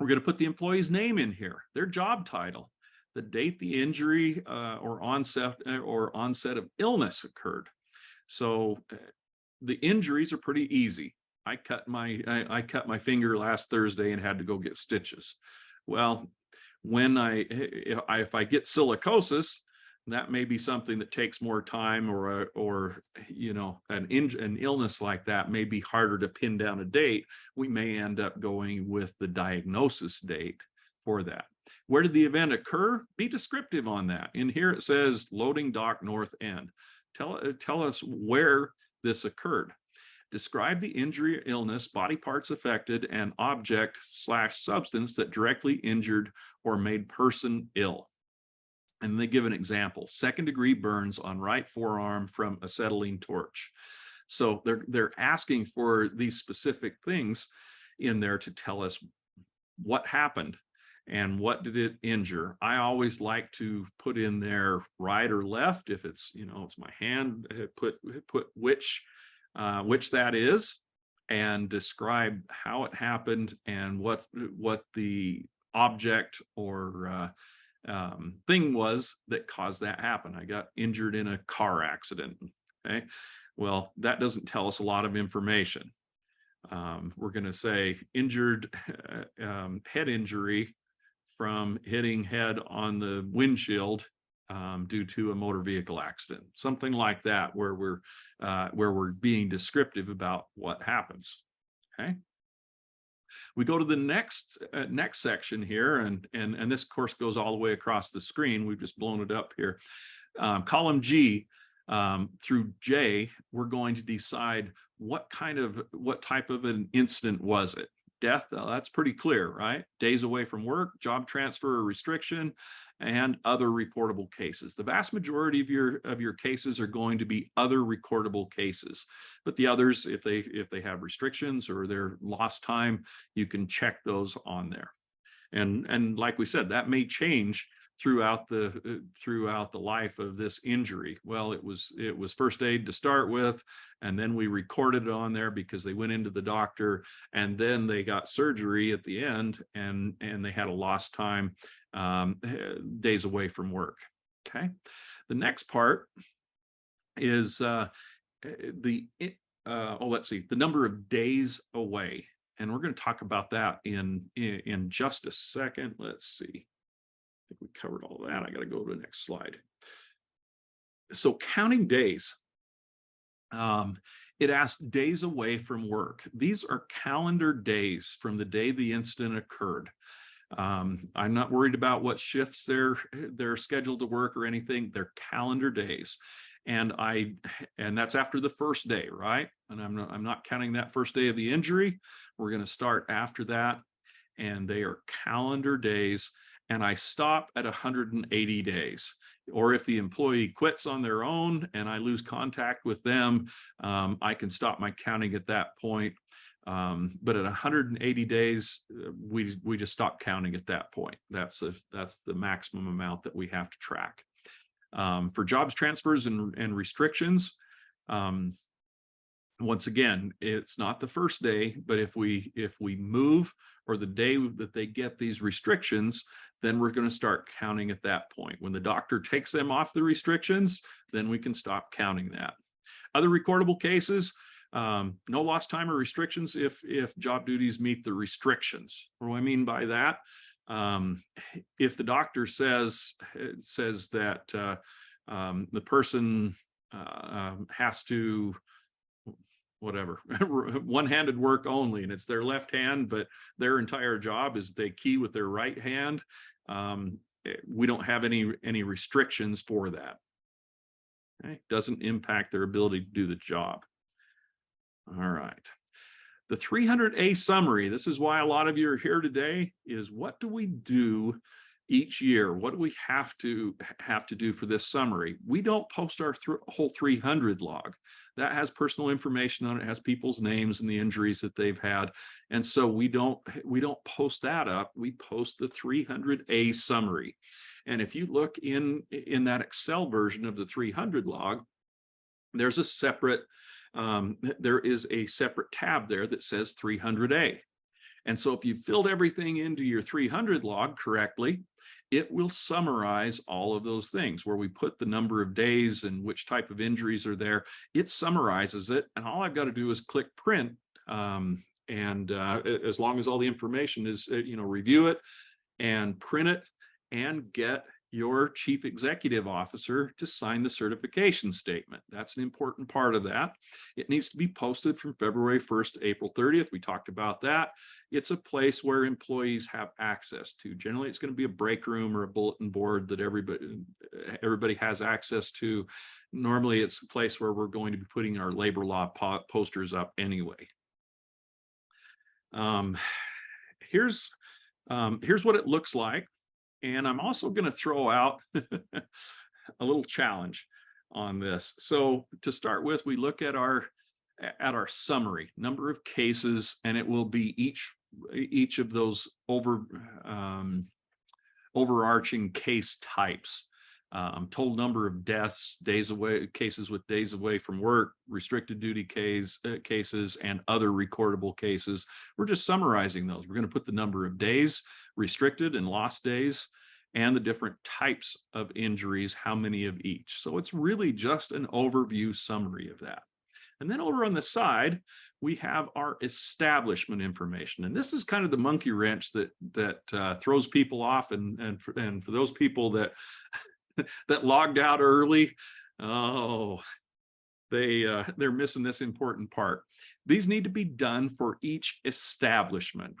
Speaker 1: going to put the employee's name in here, their job title, the date the injury or onset of illness occurred. So the injuries are pretty easy. I cut my finger last Thursday and had to go get stitches. Well, if I get silicosis, that may be something that takes more time, or an illness like that may be harder to pin down a date. We may end up going with the diagnosis date for that. Where did the event occur? Be descriptive on that. In here it says loading dock north end. Tell us where this occurred. Describe the injury or illness, body parts affected, and object/substance that directly injured or made person ill. And they give an example: 2nd-degree burns on right forearm from acetylene torch. So they're asking for these specific things in there to tell us what happened and what did it injure. I always like to put in there right or left. If it's it's my hand, put which that is, and describe how it happened and what the object or thing was that caused that happen. I got injured in a car accident. Okay, well, that doesn't tell us a lot of information. We're going to say injured head injury from hitting head on the windshield due to a motor vehicle accident, something like that, where we're being descriptive about what happens. Okay. We go to the next section here, and this course goes all the way across the screen. We've just blown it up here. Column G through J, we're going to decide what type of an incident was it? Death, that's pretty clear, right? Days away from work, job transfer or restriction, and other reportable cases. The vast majority of your cases are going to be other recordable cases, but the others, if they have restrictions or they're lost time, you can check those on there. And like we said, that may change throughout the life of this injury. Well, it was first aid to start with, and then we recorded it on there because they went into the doctor, and then they got surgery at the end, and they had a lost time, days away from work. Okay, the next part is let's see, the number of days away, and we're going to talk about that in just a second. Let's see. I think we covered all of that. I got to go to the next slide. So counting days, it asked days away from work. These are calendar days from the day the incident occurred. I'm not worried about what shifts they're scheduled to work or anything. They're calendar days. And that's after the first day, right? And I'm not counting that first day of the injury. We're going to start after that. And they are calendar days. And I stop at 180 days. Or if the employee quits on their own and I lose contact with them, I can stop my counting at that point. But at 180 days, we just stop counting at that point. That's the maximum amount that we have to track. For jobs transfers and restrictions, once again, it's not the first day, but if we move or the day that they get these restrictions, then we're going to start counting at that point. When the doctor takes them off the restrictions, then we can stop counting that. Other recordable cases, no lost time or restrictions if job duties meet the restrictions. What do I mean by that? If the doctor says that the person has to, whatever, one-handed work only, and it's their left hand, but their entire job is they key with their right hand, we don't have any restrictions for that. Okay? Doesn't impact their ability to do the job. All right. The 300A summary, this is why a lot of you are here today, is what do we do each year? What do we have to do for this summary? We don't post our whole 300 log. That has personal information on it, has people's names and the injuries that they've had. And so we don't post that up. We post the 300A summary. And if you look in that Excel version of the 300 log, there's a separate there is a separate tab there that says 300A. And so if you filled everything into your 300 log correctly, it will summarize all of those things where we put the number of days and which type of injuries are there. It summarizes it, and all I've got to do is click print. As long as all the information is, review it and print it and get your chief executive officer to sign the certification statement. That's an important part of that. It needs to be posted from February 1st to April 30th. We talked about that. It's a place where employees have access to. Generally, it's going to be a break room or a bulletin board that everybody has access to. Normally, it's a place where we're going to be putting our labor law posters up anyway. Here's what it looks like. And I'm also going to throw out a little challenge on this. So to start with, we look at our summary, number of cases, and it will be each of those overarching case types. Total number of deaths, days away, cases with days away from work, restricted duty cases, and other recordable cases. We're just summarizing those. We're going to put the number of days, restricted and lost days, and the different types of injuries, how many of each. So it's really just an overview summary of that. And then over on the side, we have our establishment information. And this is kind of the monkey wrench that throws people off. And for those people that logged out early, they're missing this important part. These need to be done for each establishment.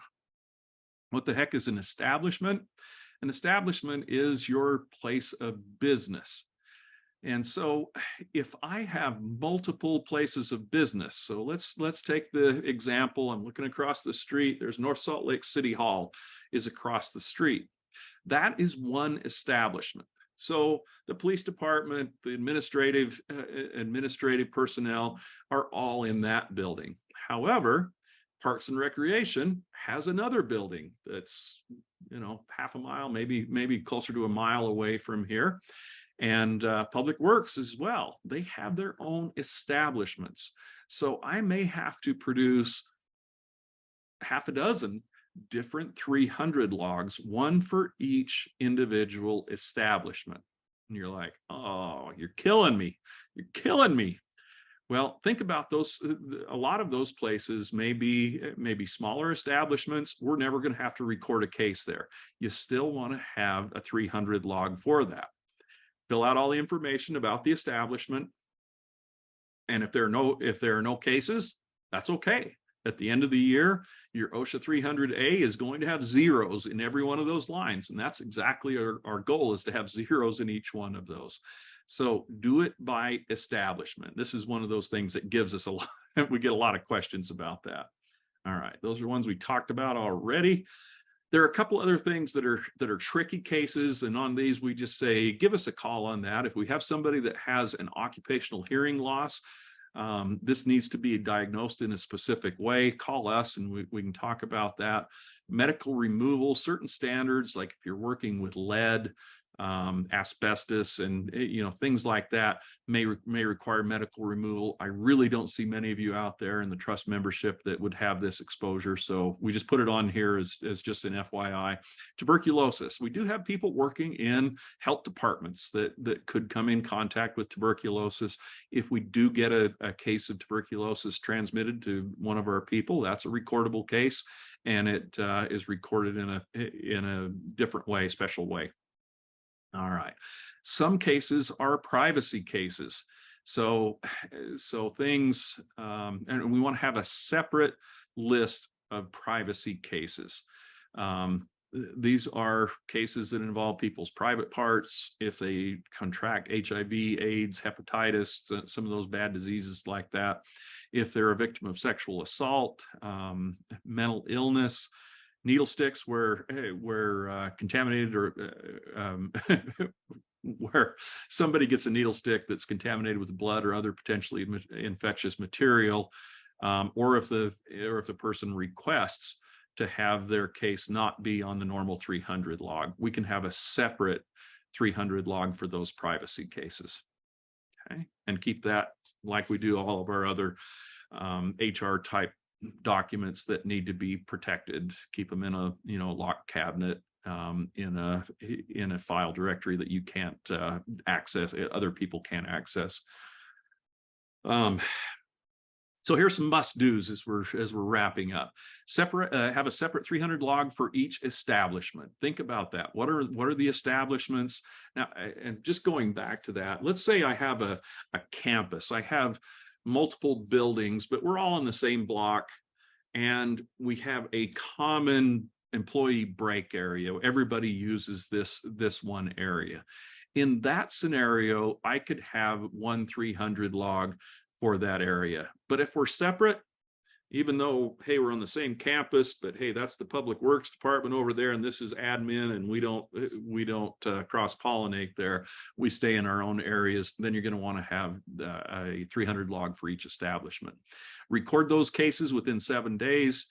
Speaker 1: What the heck is an establishment? An establishment is your place of business. And so if I have multiple places of business, so let's take the example, I'm looking across the street, there's North Salt Lake City Hall is across the street. That is one establishment. So the police department, the administrative personnel are all in that building. However, Parks and Recreation has another building that's, half a mile, maybe closer to a mile away from here. And Public Works as well. They have their own establishments. So I may have to produce half a dozen different 300 logs, one for each individual establishment. And you're like, oh, you're killing me. You're killing me. Well, think about those. A lot of those places may be smaller establishments. We're never going to have to record a case there. You still want to have a 300 log for that. Fill out all the information about the establishment. And if there are no cases, that's okay. At the end of the year, your OSHA 300A is going to have zeros in every one of those lines. And that's exactly our goal, is to have zeros in each one of those. So do it by establishment. This is one of those things that gives us a lot. We get a lot of questions about that. All right, those are ones we talked about already. There are a couple other things that are tricky cases, and on these we just say, give us a call on that. If we have somebody that has an occupational hearing loss, this needs to be diagnosed in a specific way, call us and we can talk about that. Medical removal, certain standards, like if you're working with lead, asbestos, and things like that may require medical removal. I really don't see many of you out there in the trust membership that would have this exposure, so we just put it on here as just an FYI. Tuberculosis, we do have people working in health departments that could come in contact with tuberculosis. If we do get a case of tuberculosis transmitted to one of our people, that's a recordable case, and it is recorded in a different way, special way. All right. Some cases are privacy cases. So things, and we want to have a separate list of privacy cases. These are cases that involve people's private parts. If they contract HIV, AIDS, hepatitis, some of those bad diseases like that. If they're a victim of sexual assault, mental illness, needle sticks where contaminated, or where somebody gets a needle stick that's contaminated with blood or other potentially infectious material, or if the person requests to have their case not be on the normal 300 log, we can have a separate 300 log for those privacy cases. Okay, and keep that like we do all of our other HR type documents that need to be protected. Keep them in a locked cabinet, in a file directory that you can't access, other people can't access. So here's some must-dos as we're wrapping up. Have a separate 300 log for each establishment. Think about that. What are the establishments now? And just going back to that, let's say I have a campus. I have multiple buildings, but we're all in the same block, and we have a common employee break area. Everybody uses this one area. In that scenario, I could have one 300 log for that area. But if we're separate, even though, hey, we're on the same campus, but hey, that's the Public Works department over there, and this is admin, and we don't cross-pollinate there. We stay in our own areas. Then you're going to want to have a 300 log for each establishment. Record those cases within 7 days.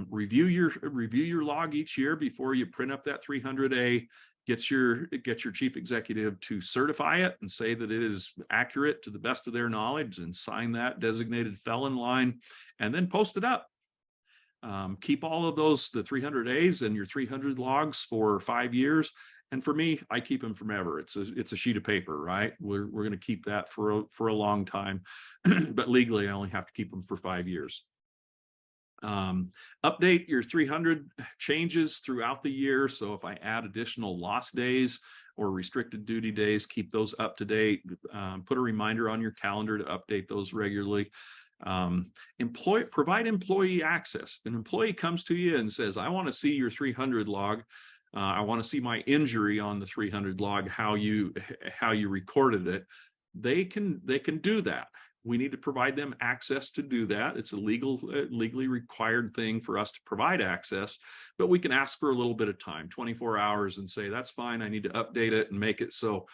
Speaker 1: Review your log each year before you print up that 300A. Get your chief executive to certify it and say that it is accurate to the best of their knowledge, and sign that designated felon line, and then post it up. Keep all of those, the 300As and your 300 logs, for 5 years. And for me, I keep them forever. It's a sheet of paper, right? We're going to keep that for a long time, but legally I only have to keep them for 5 years. Update your 300 changes throughout the year. So if I add additional lost days or restricted duty days, keep those up to date. Put a reminder on your calendar to update those regularly. Provide employee access. An employee comes to you and says, I want to see your 300 log. I want to see my injury on the 300 log, how you recorded it. They can do that. We need to provide them access to do that. It's a legally required thing for us to provide access, but we can ask for a little bit of time, 24 hours, and say, that's fine. I need to update it and make it so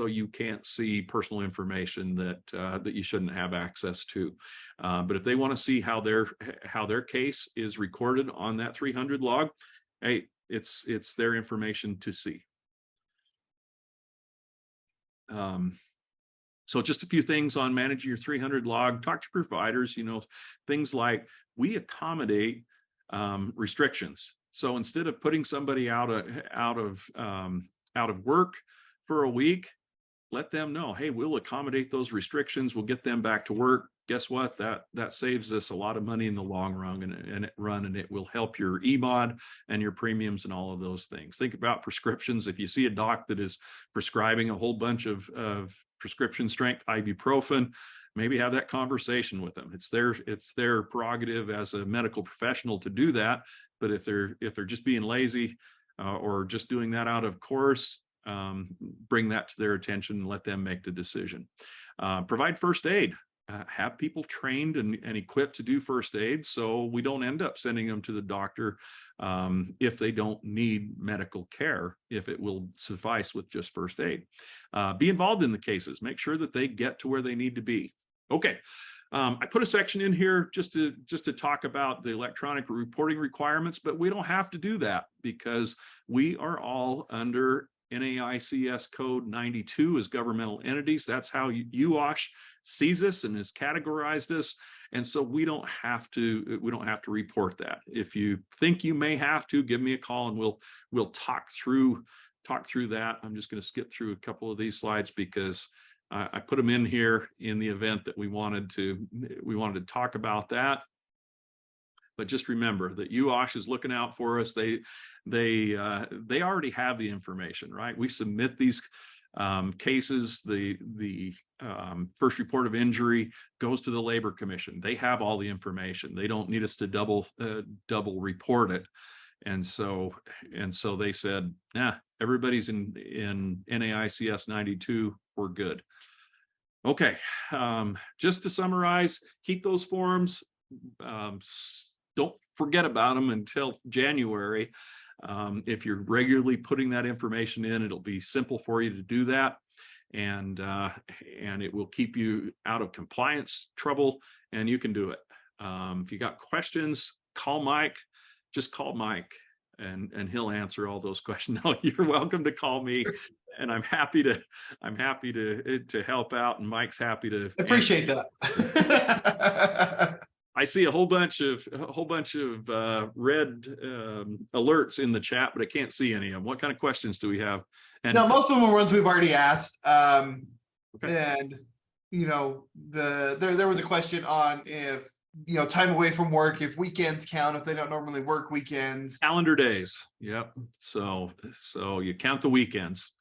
Speaker 1: you can't see personal information that you shouldn't have access to. But if they want to see how their case is recorded on that 300 log, hey, it's their information to see. So just a few things on managing your 300 log. Talk to providers, things like we accommodate restrictions. So instead of putting somebody out of work for a week, let them know, hey, we'll accommodate those restrictions. We'll get them back to work. Guess what? That saves us a lot of money in the long run, and it will help your EMOD and your premiums and all of those things. Think about prescriptions. If you see a doc that is prescribing a whole bunch of prescription strength ibuprofen, maybe have that conversation with them. It's their prerogative as a medical professional to do that. But if they're just being lazy or just doing that out of course, bring that to their attention and let them make the decision. Provide first aid. Have people trained and equipped to do first aid, so we don't end up sending them to the doctor if they don't need medical care, if it will suffice with just first aid. Be involved in the cases. Make sure that they get to where they need to be. Okay. I put a section in here just to talk about the electronic reporting requirements, but we don't have to do that because we are all under NAICS code 92 as governmental entities. That's how OSHA sees us and has categorized us. And so we don't have to report that. If you think you may have to, give me a call and we'll talk through that. I'm just going to skip through a couple of these slides because I put them in here in the event that we wanted to talk about that. But just remember that OSHA is looking out for us. They already have the information, right? We submit these cases. The first report of injury goes to the Labor Commission. They have all the information. They don't need us to double report it. And so they said, nah, everybody's in NAICS 92. We're good. Okay, just to summarize, keep those forms. Don't forget about them until January. If you're regularly putting that information in, it'll be simple for you to do that, and it will keep you out of compliance trouble, and you can do it. If you got questions, call Mike. Just call Mike, and he'll answer all those questions. No, you're welcome to call me, and I'm happy to help out, and Mike's happy to.
Speaker 2: I appreciate that.
Speaker 1: I see a whole bunch of red alerts in the chat, but I can't see any of them. What kind of questions do we have? And
Speaker 2: no, most of them are ones we've already asked.
Speaker 1: Okay.
Speaker 2: And there was a question on if time away from work, if weekends count, if they don't normally work weekends.
Speaker 1: Calendar days. Yep. So you count the weekends.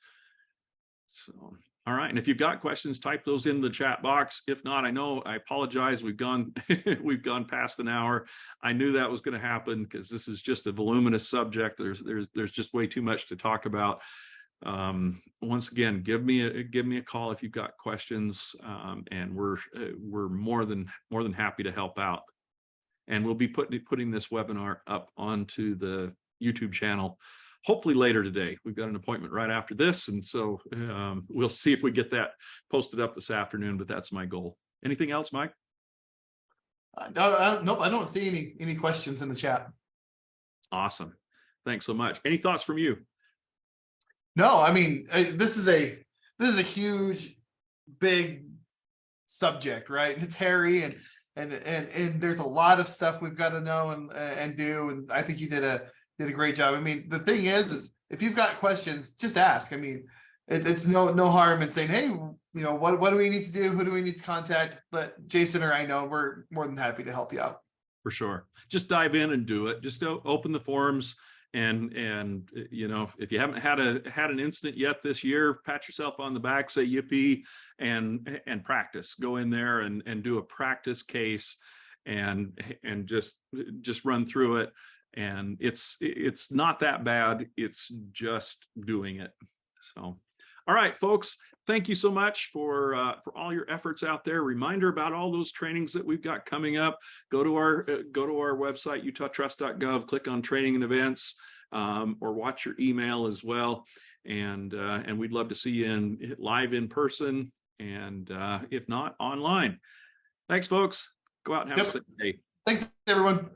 Speaker 1: So. All right, and if you've got questions, type those in the chat box. If not, I apologize. We've gone past an hour. I knew that was going to happen because this is just a voluminous subject. There's just way too much to talk about. Once again, give me a call if you've got questions, and we're more than happy to help out. And we'll be putting this webinar up onto the YouTube channel. Hopefully later today. We've got an appointment right after this, and so we'll see if we get that posted up this afternoon, but that's my goal. Anything else, Mike?
Speaker 2: Nope, I don't see any questions in the chat.
Speaker 1: Awesome. Thanks so much. Any thoughts from you?
Speaker 2: No, I mean, this is a huge, big subject, right? And it's hairy, and there's a lot of stuff we've got to know and do, and I think you did a great job. I mean, the thing is if you've got questions, just ask. I mean, it's no harm in saying, hey, what do we need to do? Who do we need to contact? Let Jason or I know. We're more than happy to help you out.
Speaker 1: For sure. Just dive in and do it. Just open the forums, and if you haven't had an incident yet this year, pat yourself on the back, say yippee, and practice. Go in there and do a practice case, and just run through it. And it's not that bad. It's just doing it. So, all right, folks, thank you so much for all your efforts out there. Reminder about all those trainings that we've got coming up. Go to our website, utahtrust.gov, click on training and events, or watch your email as well. And we'd love to see you live in person, and if not, online. Thanks, folks. Go out and have a safe day.
Speaker 2: Thanks, everyone.